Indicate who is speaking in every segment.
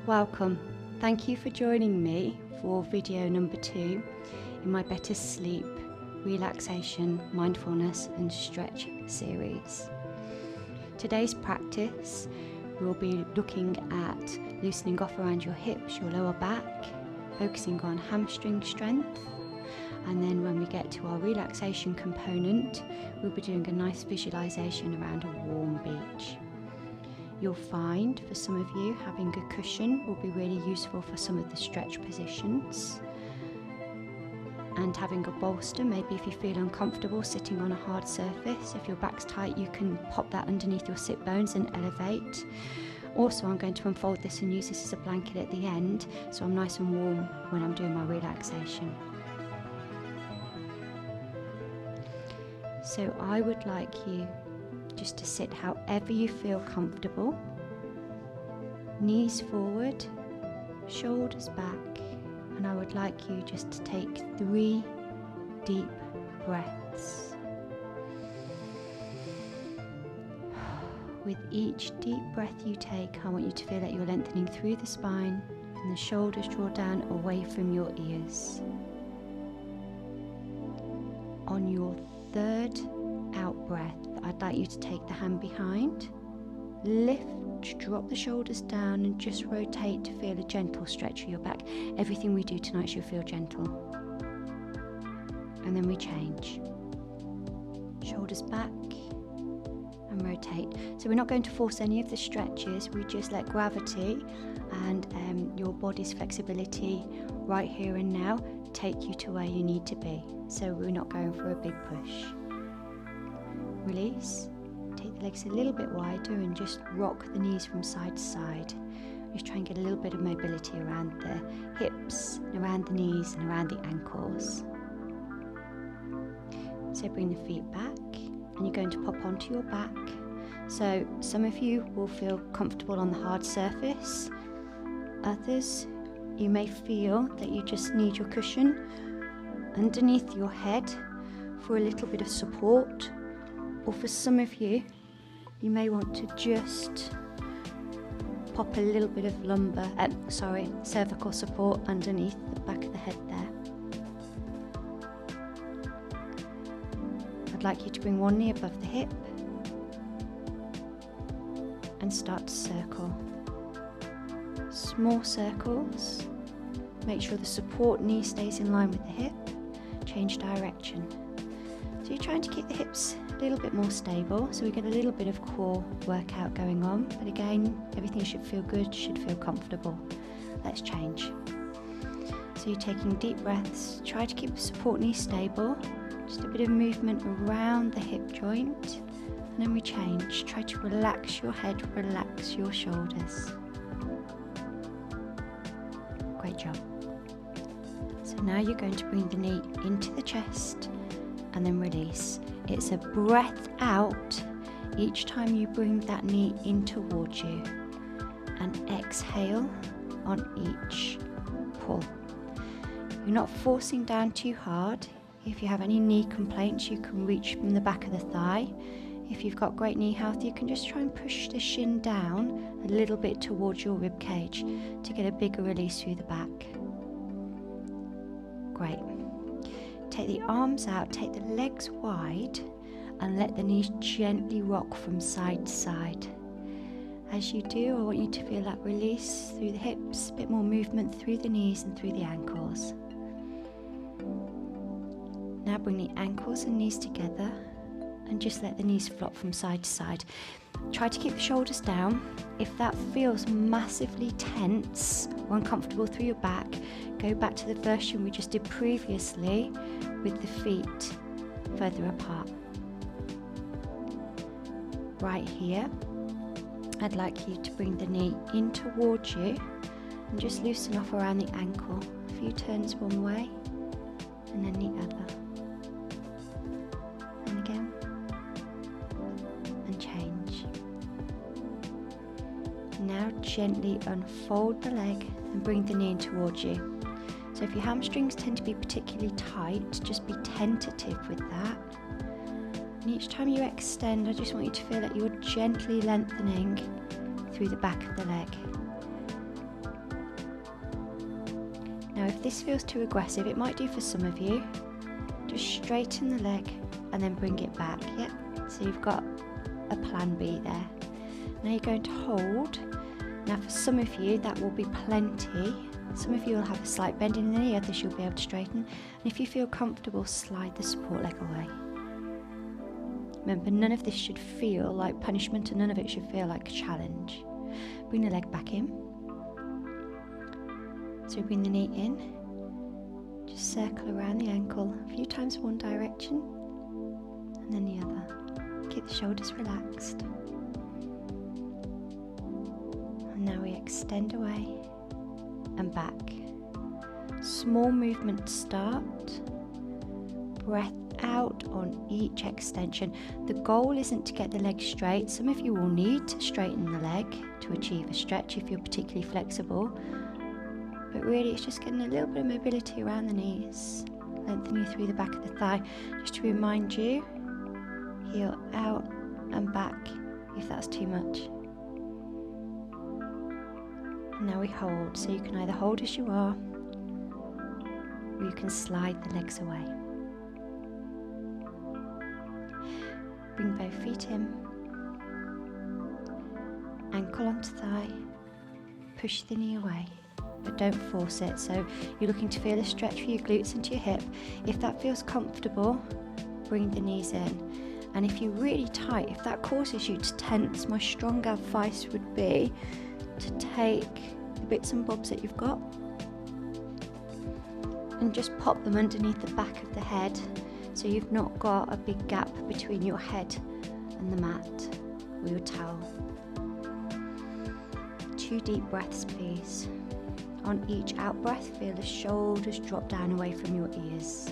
Speaker 1: Welcome. Thank you for joining me for video number 2 in my Better Sleep, Relaxation, Mindfulness and Stretch series. Today's practice, we'll be looking at loosening off around your hips, your lower back, focusing on hamstring strength. And then when we get to our relaxation component, we'll be doing a nice visualization around a warm beach. You'll find, for some of you, having a cushion will be really useful for some of the stretch positions. And having a bolster, maybe if you feel uncomfortable sitting on a hard surface, if your back's tight, you can pop that underneath your sit bones and elevate. Also, I'm going to unfold this and use this as a blanket at the end, so I'm nice and warm when I'm doing my relaxation. So I would like you just to sit however you feel comfortable, knees forward, shoulders back, and I would like you just to take 3 deep breaths. With each deep breath you take, I want you to feel that you're lengthening through the spine and the shoulders draw down away from your ears. On your 3rd out breath, I'd like you to take the hand behind, lift, drop the shoulders down and just rotate to feel a gentle stretch of your back. Everything we do tonight should feel gentle. And then we change. Shoulders back and rotate. So we're not going to force any of the stretches, we just let gravity and your body's flexibility right here and now take you to where you need to be. So we're not going for a big push. Release, take the legs a little bit wider and just rock the knees from side to side. Just try and get a little bit of mobility around the hips, and around the knees and around the ankles. So bring the feet back and you're going to pop onto your back. So some of you will feel comfortable on the hard surface. Others, you may feel that you just need your cushion underneath your head for a little bit of support. Or for some of you, you may want to just pop a little bit of cervical support underneath the back of the head there. I'd like you to bring one knee above the hip and start to circle. Small circles. Make sure the support knee stays in line with the hip. Change direction. So you're trying to keep the hips a little bit more stable, so we get a little bit of core workout going on, but again, everything should feel good, should feel comfortable. Let's change. So you're taking deep breaths, try to keep the support knee stable, just a bit of movement around the hip joint, and then we change. Try to relax your head, relax your shoulders. Great job. So now you're going to bring the knee into the chest and then release. It's a breath out each time you bring that knee in towards you, and exhale on each pull. You're not forcing down too hard. If you have any knee complaints, you can reach from the back of the thigh. If you've got great knee health, you can just try and push the shin down a little bit towards your rib cage to get a bigger release through the back. Great. Take the arms out, take the legs wide and let the knees gently rock from side to side. As you do, I want you to feel that release through the hips, a bit more movement through the knees and through the ankles. Now bring the ankles and knees together and just let the knees flop from side to side. Try to keep the shoulders down. If that feels massively tense or uncomfortable through your back, go back to the version we just did previously with the feet further apart. Right here, I'd like you to bring the knee in towards you and just loosen off around the ankle. A few turns one way and then the other. And again. And change. Now gently unfold the leg and bring the knee in towards you. So if your hamstrings tend to be particularly tight, just be tentative with that. And each time you extend, I just want you to feel that you're gently lengthening through the back of the leg. if this feels too aggressive, it might do for some of you, just straighten the leg and then bring it back. Yep, so you've got a plan B there. Now you're going to hold. Now for some of you that will be plenty. Some of you will have a slight bend in the knee, others you'll be able to straighten. And if you feel comfortable, slide the support leg away. Remember, none of this should feel like punishment and none of it should feel like a challenge. Bring the leg back in. So bring the knee in. Just circle around the ankle a few times one direction and then the other. Keep the shoulders relaxed. And now we extend away and back. Small movement to start. Breath out on each extension. The goal isn't to get the leg straight. Some of you will need to straighten the leg to achieve a stretch if you're particularly flexible. But really it's just getting a little bit of mobility around the knees. Lengthen you through the back of the thigh. Just to remind you, heel out and back if that's too much. And now we hold, so you can either hold as you are or you can slide the legs away. Bring both feet in, ankle onto thigh, push the knee away, but don't force it. So you're looking to feel a stretch for your glutes into your hip. If that feels comfortable, bring the knees in. And if you're really tight, if that causes you to tense, my strong advice would be to take the bits and bobs that you've got and just pop them underneath the back of the head, so you've not got a big gap between your head and the mat or your towel. 2 deep breaths, please. On each out breath, feel the shoulders drop down away from your ears.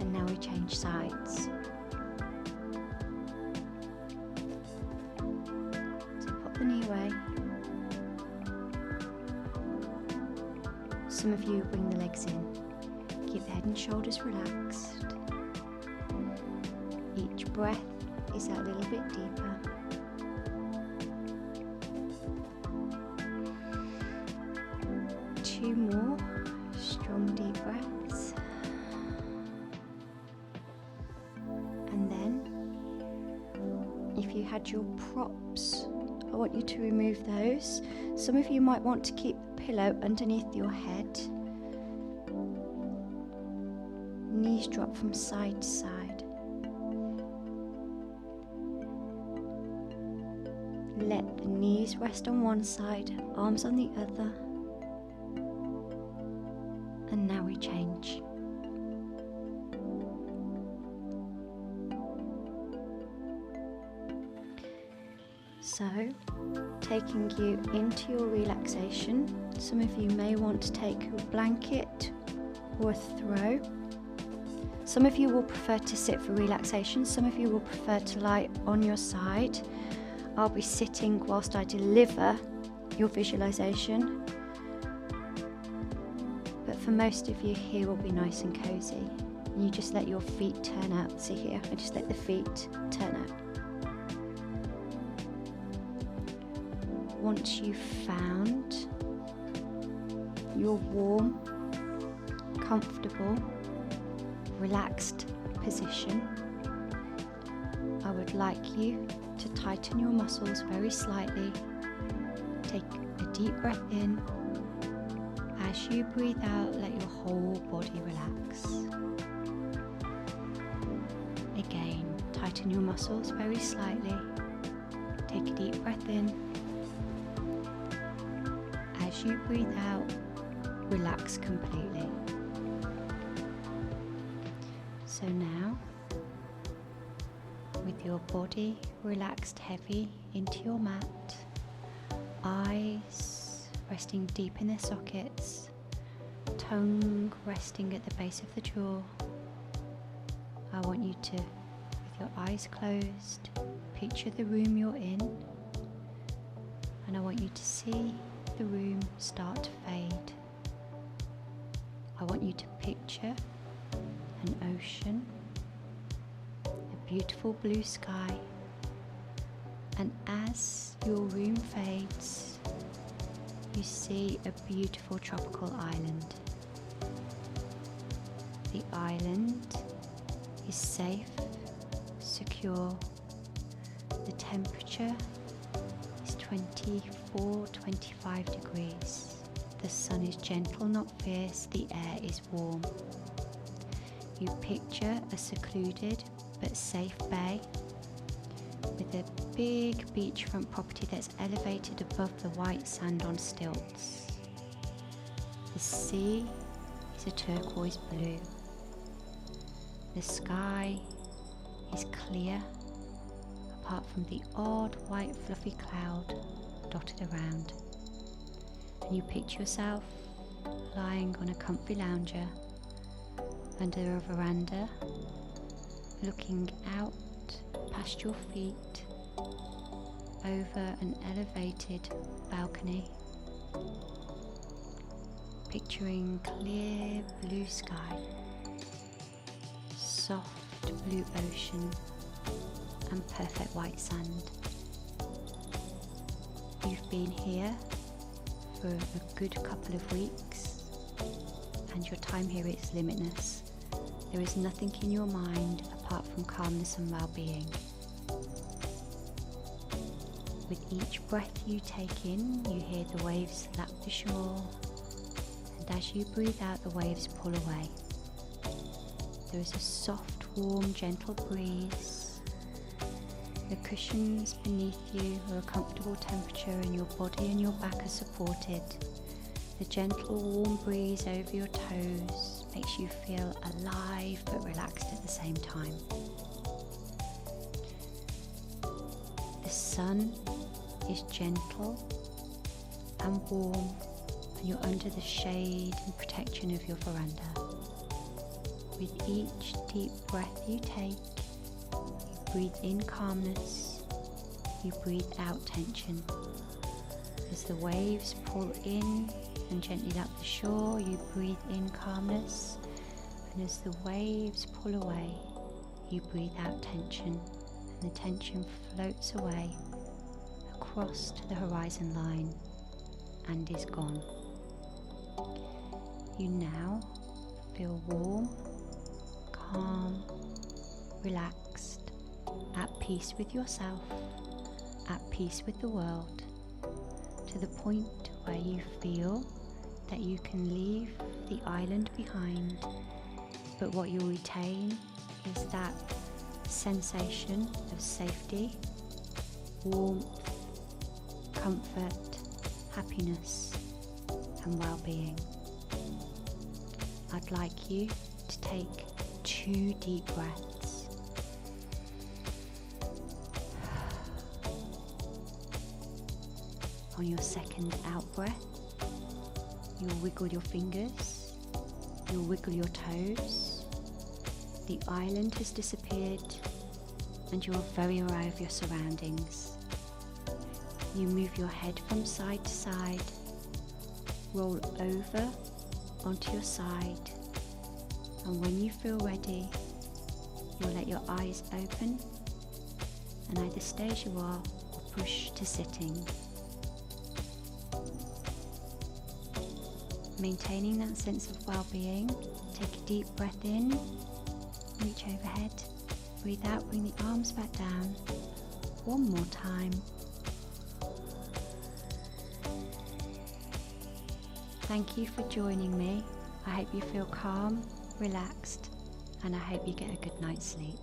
Speaker 1: And now we change sides. So pop the knee away. Some of you bring the legs in. Keep the head and shoulders relaxed. Each breath is that little bit deeper. Two more strong deep breaths. And then, if you had your props, I want you to remove those. Some of you might want to keep the pillow underneath your head. Knees drop from side to side. Let the knees rest on one side, arms on the other. And now we change. So, taking you into your relaxation, some of you may want to take a blanket or a throw. Some of you will prefer to sit for relaxation, some of you will prefer to lie on your side. I'll be sitting whilst I deliver your visualization. But for most of you, here will be nice and cozy. And you just let your feet turn out. See here, I just let the feet turn out. Once you've found your warm, comfortable, relaxed position, I would like you to tighten your muscles very slightly. Take a deep breath in. As you breathe out, let your whole body relax. Again, tighten your muscles very slightly. Take a deep breath in. As you breathe out, relax completely. So now, with your body relaxed heavy into your mat, eyes resting deep in their sockets, tongue resting at the base of the jaw, I want you to, with your eyes closed, picture the room you're in, and I want you to see the room start to fade. I want you to picture an ocean, a beautiful blue sky, and as your room fades, you see a beautiful tropical island. The island is safe, secure. The temperature is 24-25 degrees. The sun is gentle, not fierce. The air is warm. You picture a secluded but safe bay with a big beachfront property that's elevated above the white sand on stilts. The sea is a turquoise blue. The sky is clear, apart from the odd white fluffy cloud dotted around. And you picture yourself lying on a comfy lounger under a veranda, looking out past your feet over an elevated balcony, picturing clear blue sky, soft blue ocean, and perfect white sand. You've been here for a good couple of weeks, and your time here is limitless. There is nothing in your mind apart from calmness and well-being. With each breath you take in, you hear the waves lap the shore, and as you breathe out, the waves pull away. There is a soft, warm, gentle breeze. The cushions beneath you are a comfortable temperature, and your body and your back are supported. The gentle, warm breeze over your toes makes you feel alive but relaxed at the same time. The sun is gentle and warm, and you're under the shade and protection of your veranda. With each deep breath you take, you breathe in calmness, you breathe out tension. As the waves pull in and gently lap the shore, you breathe in calmness, and as the waves pull away, you breathe out tension, and the tension floats away across to the horizon line and is gone. You now feel warm, calm, relaxed, at peace with yourself, at peace with the world, to the point where you feel that you can leave the island behind, but what you'll retain is that sensation of safety, warmth, comfort, happiness, and well-being. I'd like you to take 2 deep breaths. On your second out breath, you'll wiggle your fingers, you'll wiggle your toes. The island has disappeared and you're very aware of your surroundings. You move your head from side to side, roll over onto your side, and when you feel ready, you'll let your eyes open and either stay as you are or push to sitting. Maintaining that sense of well-being, take a deep breath in, reach overhead, breathe out, bring the arms back down. One more time. Thank you for joining me. I hope you feel calm, relaxed, and I hope you get a good night's sleep.